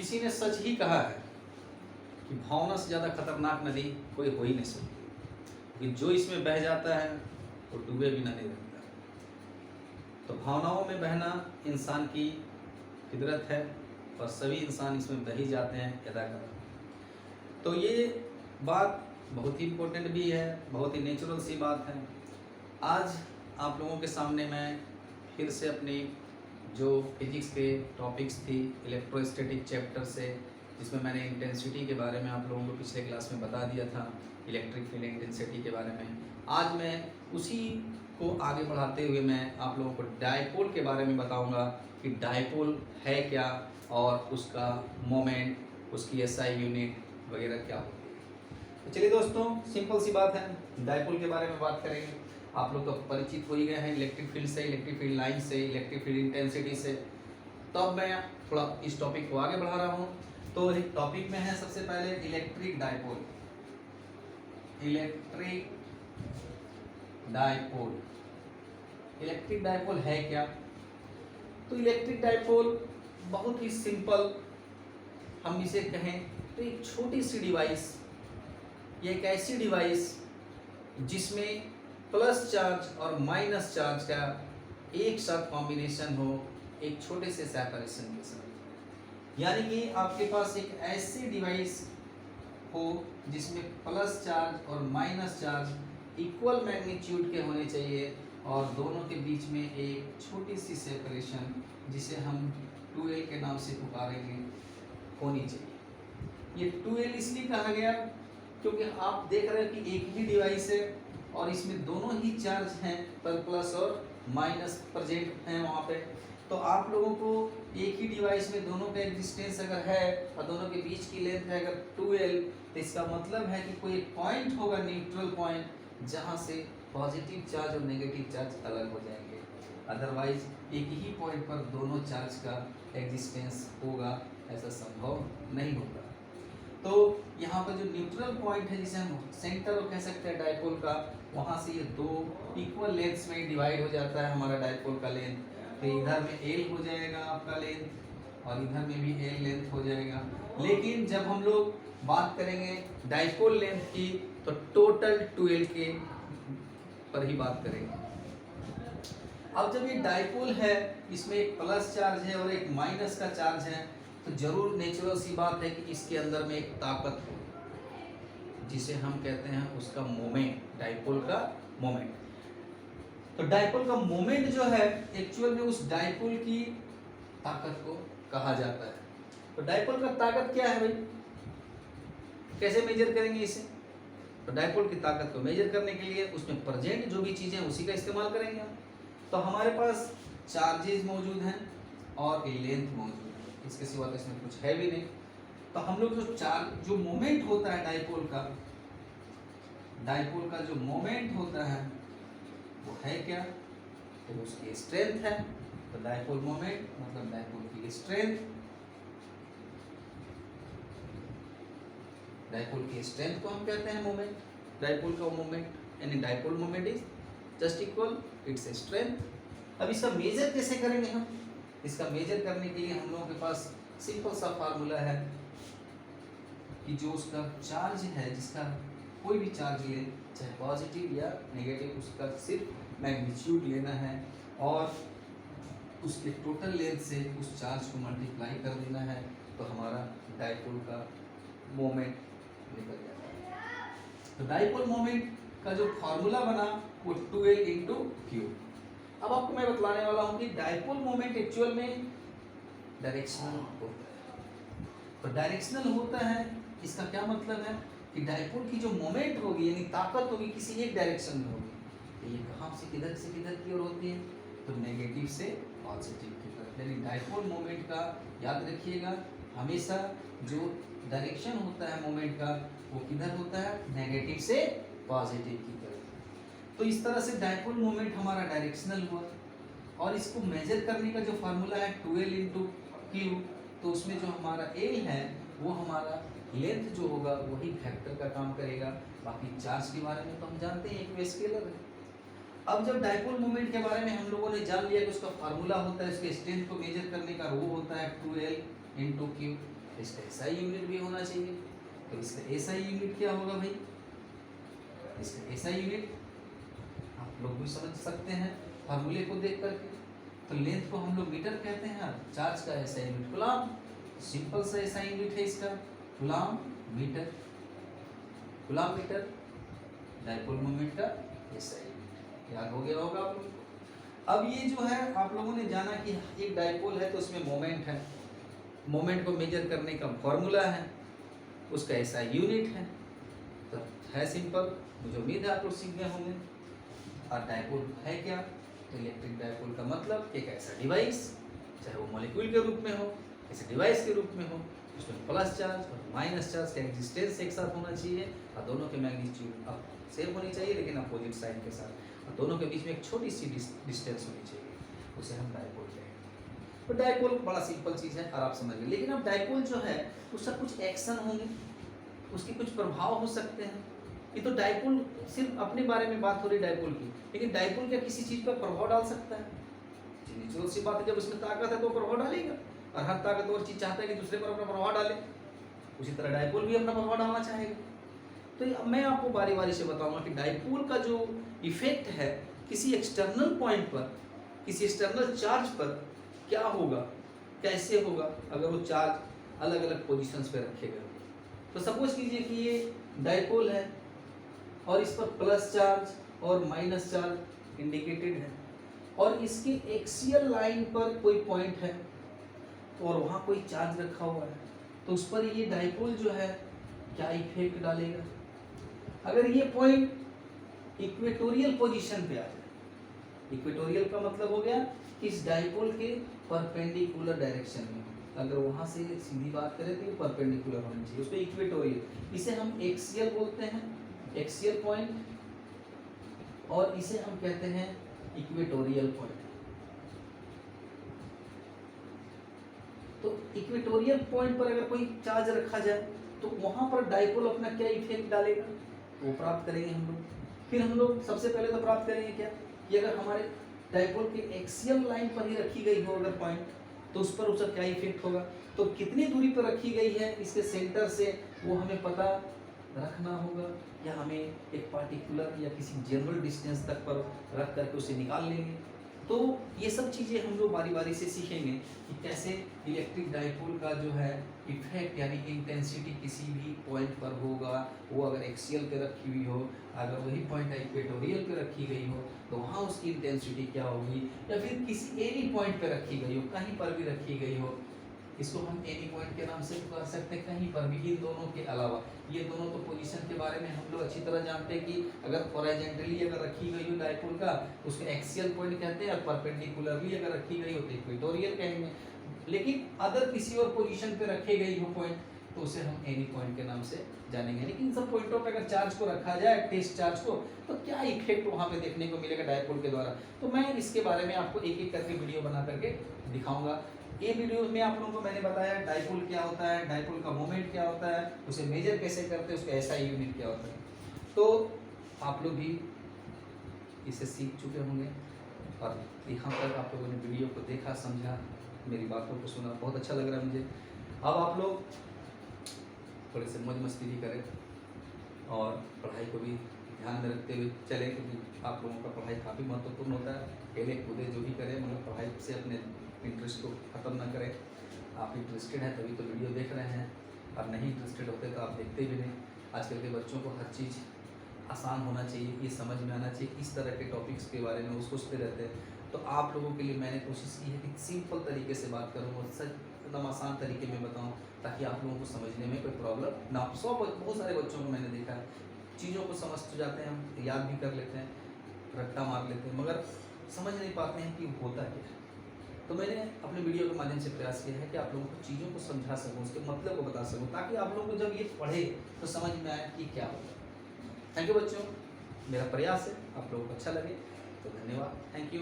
किसी ने सच ही कहा है कि भावना से ज़्यादा खतरनाक नदी कोई हो ही नहीं सकती, कि जो इसमें बह जाता है वो डूबे बिना नहीं रहता। तो भावनाओं में बहना इंसान की फितरत है और सभी इंसान इसमें बह ही जाते हैं यदा कदा। तो ये बात बहुत ही इम्पोर्टेंट भी है, बहुत ही नेचुरल सी बात है। आज आप लोगों के सामने मैं फिर से अपनी जो फिजिक्स के टॉपिक्स थी इलेक्ट्रोस्टैटिक चैप्टर से, जिसमें मैंने इंटेंसिटी के बारे में आप लोगों को पिछले क्लास में बता दिया था, इलेक्ट्रिक फील्ड इंटेंसिटी के बारे में। आज मैं उसी को आगे बढ़ाते हुए मैं आप लोगों को डायपोल के बारे में बताऊंगा कि डायपोल है क्या और उसका मोमेंट, उसकी एसआई यूनिट वगैरह क्या होती है। तो चलिए दोस्तों, सिंपल सी बात है, डायपोल के बारे में बात करेंगे। आप लोग तो परिचित हो ही गए हैं इलेक्ट्रिक फील्ड से, इलेक्ट्रिक फील्ड लाइन से, इलेक्ट्रिक फील्ड इंटेंसिटी से। तो अब मैं थोड़ा इस टॉपिक को आगे बढ़ा रहा हूँ। तो एक टॉपिक में है सबसे पहले electric dipole. Electric dipole, electric dipole है क्या? तो इलेक्ट्रिक डायपोल बहुत ही सिंपल हम इसे कहें तो एक छोटी सी डिवाइस, ये एक ऐसी डिवाइस जिसमें प्लस चार्ज और माइनस चार्ज का एक साथ कॉम्बिनेशन हो, एक छोटे से सेपरेशन के साथ। यानी कि आपके पास एक ऐसी डिवाइस हो जिसमें प्लस चार्ज और माइनस चार्ज इक्वल मैग्नीट्यूड के होने चाहिए और दोनों के बीच में एक छोटी सी सेपरेशन, जिसे हम 2L के नाम से पुकारेंगे, होनी चाहिए। ये 2L इसलिए कहा गया क्योंकि आप देख रहे हैं कि एक ही डिवाइस है और इसमें दोनों ही चार्ज हैं, पर प्लस और माइनस प्रेजेंट हैं वहाँ पे। तो आप लोगों को एक ही डिवाइस में दोनों का एग्जिस्टेंस अगर है और दोनों के बीच की लेंथ है अगर 2L, तो इसका मतलब है कि कोई एक पॉइंट होगा, न्यूट्रल पॉइंट, जहाँ से पॉजिटिव चार्ज और नेगेटिव चार्ज अलग हो जाएंगे। अदरवाइज एक ही पॉइंट पर दोनों चार्ज का एग्जिस्टेंस होगा, ऐसा संभव नहीं होगा। तो यहाँ पर जो न्यूट्रल पॉइंट है, जिसे हम सेंटर कह सकते हैं डायपोल का, वहाँ से ये दो इक्वल लेंथ्स में डिवाइड हो जाता है हमारा डायपोल का लेंथ। तो इधर में L हो जाएगा आपका लेंथ और इधर में भी L लेंथ हो जाएगा। लेकिन जब हम लोग बात करेंगे डायपोल लेंथ की तो टोटल 2L के पर ही बात करेंगे। अब जब ये डायपोल है, इसमें एक प्लस चार्ज है और एक माइनस का चार्ज है, तो जरूर नेचुरल सी बात है कि इसके अंदर में एक ताकत हो, जिसे हम कहते हैं उसका मोमेंट, डायपोल का मोमेंट। तो डायपोल का मोमेंट जो है एक्चुअल में उस डायपोल की ताकत को कहा जाता है। तो डायपोल का ताकत क्या है भाई, कैसे मेजर करेंगे इसे? तो डायपोल की ताकत को मेजर करने के लिए उसमें प्रेजेंट जो भी चीजें उसी का इस्तेमाल करेंगे हम। तो हमारे पास चार्जेस मौजूद हैं और लेंथ मौजूद है, इसके सिवा तो इसमें कुछ है भी नहीं। तो हम लोग जो मोमेंट होता है डायपोल का जो मोमेंट होता है वो है क्या? तो उसकी स्ट्रेंथ है। तो डायपोल मोमेंट मतलब डायपोल की स्ट्रेंथ, डायपोल की स्ट्रेंथ को हम कहते हैं मोमेंट। डायपोल का मोमेंट यानी dipole moment is just equal its strength. अब इसका मेजर कैसे करेंगे हम? इसका मेजर करने के लिए हम लोगों के पास सिंपल सा फार्मूला है कि जो उसका चार्ज है, जिसका कोई भी चार्ज ले, चाहे पॉजिटिव या नेगेटिव, उसका सिर्फ मैग्नीट्यूड लेना है और उसके टोटल लेंथ से उस चार्ज को मल्टीप्लाई कर देना है, तो हमारा डायपोल का मोमेंट निकल जाता है। तो डायपोल मोमेंट का जो फार्मूला बना वो 2L इंटू क्यू। अब आपको मैं बतलाने वाला हूँ कि डायपोल मोमेंट एक्चुअल में डायरेक्शनल होता है। तो डायरेक्शनल होता है, इसका क्या मतलब है कि डायपोल की जो मोमेंट होगी यानी ताकत होगी किसी एक डायरेक्शन में होगी। तो ये कहाँ से किधर की ओर होती है? तो नेगेटिव से पॉजिटिव की तरफ। यानी डायपोल मोमेंट का याद रखिएगा, हमेशा जो डायरेक्शन होता है मोमेंट का वो किधर होता है? नेगेटिव से पॉजिटिव की तरफ। तो इस तरह से डायपोल मोमेंट हमारा डायरेक्शनल हुआ और इसको मेजर करने का जो फार्मूला है 2L इंटू क्यू, तो उसमें जो हमारा L है वो हमारा लेंथ जो होगा वही वेक्टर का काम करेगा। बाकी चार्ज के बारे में तो हम जानते हैं एक स्केलर है। अब जब डायपोल मोमेंट के बारे में हम लोगों ने जान लिया कि उसका फार्मूला होता है, उसके स्ट्रेंथ को मेजर करने का वो होता है 2L इंटू क्यू, इसका एसआई यूनिट भी होना चाहिए। तो इसका एसआई यूनिट क्या होगा भाई, इसका एसआई यूनिट आप लोग भी समझ सकते हैं फार्मूले को देख करके। तो लेंथ को हम लोग मीटर कहते हैं, चार्ज का एसआई यूनिट कूलम, सिंपल सा एसआई यूनिट है इसका coulomb metre. Coulomb metre dipole moment का एसआई यूनिट याद हो गया होगा आप लोगों को। अब ये जो है आप लोगों ने जाना कि एक डायपोल है तो उसमें मोमेंट है, मोमेंट को मेजर करने का फॉर्मूला है, उसका एसआई यूनिट है। तो है सिंपल, मुझे उम्मीद है आप लोग सीख गए होंगे। और डायपोल है क्या, तो इलेक्ट्रिक डायपोल का मतलब एक ऐसा डिवाइस, चाहे वो मॉलिक्यूल के रूप में हो, किसी डिवाइस के रूप में हो, उसमें प्लस चार्ज और माइनस चार्ज का एग्जिस्टेंस एक साथ होना चाहिए और दोनों के मैग्नीट्यूड अब सेम होनी चाहिए लेकिन अपोजिट साइन के साथ, और दोनों के बीच में एक छोटी सी डिस्टेंस होनी चाहिए, उसे हम डायपोल कहेंगे। तो डायपोल बड़ा सिंपल चीज़ है और आप समझ गए। लेकिन अब डायपोल जो है उसका कुछ एक्शन होंगे, उसके कुछ प्रभाव हो सकते हैं। ये तो डायपोल सिर्फ अपने बारे में बात हो रही डायपोल की, लेकिन डायपोल क्या किसी चीज़ पर प्रभाव डाल सकता है? नेचुरल सी बात है, जब उसमें ताकत है तो प्रभाव डालेगा, और हर ताकतवर चीज़ चाहता है कि दूसरे पर अपना प्रभाव डाले, उसी तरह डायपोल भी अपना प्रभाव डालना चाहेगा। तो मैं आपको बारी बारी से बताऊंगा कि डायपोल का जो इफेक्ट है किसी एक्सटर्नल पॉइंट पर, किसी एक्सटर्नल चार्ज पर क्या होगा, कैसे होगा अगर वो चार्ज अलग अलग पोजीशंस पे रखे गए। तो सपोज कीजिए कि ये डायपोल है और इस पर प्लस चार्ज और माइनस चार्ज इंडिकेटेड है, और इसके एक्सियल लाइन पर कोई पॉइंट है और वहाँ कोई चार्ज रखा हुआ है, तो उस पर ये डायपोल जो है क्या इफेक्ट डालेगा। अगर ये पॉइंट इक्वेटोरियल पोजीशन पे आ जाए, इक्वेटोरियल का मतलब हो गया कि इस डायपोल के परपेंडिकुलर डायरेक्शन में, अगर वहाँ से सीधी बात करें तो ये परपेंडिकुलर होनी चाहिए, उसको इक्वेटोरियल, इसे हम एक्सियल बोलते हैं, एक्सियल पॉइंट, और इसे हम कहते हैं इक्वेटोरियल पॉइंट। तो इक्वेटोरियल पॉइंट पर अगर कोई चार्ज रखा जाए तो वहां पर डायपोल अपना क्या इफेक्ट डालेगा वो प्राप्त करेंगे हम लोग। फिर हम लोग सबसे पहले तो प्राप्त करेंगे क्या कि अगर हमारे डायपोल के एक्सियल लाइन पर ही रखी गई हो अगर पॉइंट, तो उस पर उसका क्या इफेक्ट होगा। तो कितनी दूरी पर रखी गई है इसके सेंटर से वो हमें पता रखना होगा, या हमें एक पार्टिकुलर या किसी जनरल डिस्टेंस तक पर रख करके उसे निकाल लेंगे। तो ये सब चीज़ें हम लोग बारी बारी से सीखेंगे कि कैसे इलेक्ट्रिक डायपोल का जो है इफेक्ट यानी इंटेंसिटी किसी भी पॉइंट पर होगा। वो अगर एक्सियल पे रखी हुई हो, अगर वही पॉइंट इक्वेटोरियल पे रखी गई हो तो वहाँ उसकी इंटेंसिटी क्या होगी, या फिर किसी एनी पॉइंट पे रखी गई हो, कहीं पर भी रखी गई हो, इसको हम एनी पॉइंट के नाम से पुकार सकते हैं, कहीं पर भी। इन दोनों के अलावा ये दोनों तो पोजीशन के बारे में हम लोग अच्छी तरह जानते हैं कि अगर हॉरिजॉन्टली अगर रखी गई हो डायपोल का उसको एक्सियल पॉइंट कहते हैं, और परपेंडिकुलरली अगर रखी गई हो तो इक्वेटोरियल कहेंगे। लेकिन अगर किसी और पोजीशन पे रखी गई हो पॉइंट तो उसे हम एनी पॉइंट के नाम से जानेंगे। लेकिन इन सब पॉइंटों पे अगर चार्ज को रखा जाए, टेस्ट चार्ज को, तो क्या इफेक्ट वहाँ पे देखने को मिलेगा डायपोल के द्वारा। तो मैं इसके बारे में आपको एक एक करके वीडियो बना करके दिखाऊंगा। ये वीडियो में आप लोगों को मैंने बताया डायपोल क्या होता है, डायपोल का मोमेंट क्या होता है, उसे मेजर कैसे करते हैं, उसका एसआई यूनिट क्या होता है। तो आप लोग भी इसे सीख चुके होंगे, और यहाँ तक आप लोगों ने वीडियो को देखा, समझा, मेरी बातों को सुना, बहुत अच्छा लग रहा है मुझे। अब आप लोग थोड़े से मौज मस्ती भी करें और पढ़ाई को भी ध्यान में रखते हुए चलें, क्योंकि आप लोगों का पढ़ाई काफ़ी महत्वपूर्ण होता है। खेले कूदे जो भी करें, मतलब पढ़ाई से अपने इंटरेस्ट को ख़त्म ना करें। आप इंटरेस्टेड हैं तभी तो वीडियो देख रहे हैं, और नहीं इंटरेस्टेड होते तो आप देखते भी नहीं। आजकल के बच्चों को हर चीज़ आसान होना चाहिए, ये समझ में आना चाहिए, इस तरह के टॉपिक्स के बारे में वो सोचते रहते हैं। तो आप लोगों के लिए मैंने कोशिश की है कि सिंपल तरीके से बात करूँ और सच एकदम आसान तरीके में बताऊँ, ताकि आप लोगों को समझने में कोई प्रॉब्लम ना हो। बहुत सारे बच्चों को मैंने देखा है, चीज़ों को समझ तो जाते हैं, हम याद भी कर लेते हैं, रट्टा मार लेते हैं, मगर समझ नहीं पाते हैं कि होता क्या है। तो मैंने अपने वीडियो के माध्यम से प्रयास किया है कि आप लोगों को चीज़ों को समझा सकूं, उसके मतलब को बता सकूं, ताकि आप लोगों को जब ये पढ़े तो समझ में आए कि क्या होगा। थैंक यू बच्चों, मेरा प्रयास है आप लोगों को अच्छा लगे, तो धन्यवाद, थैंक यू।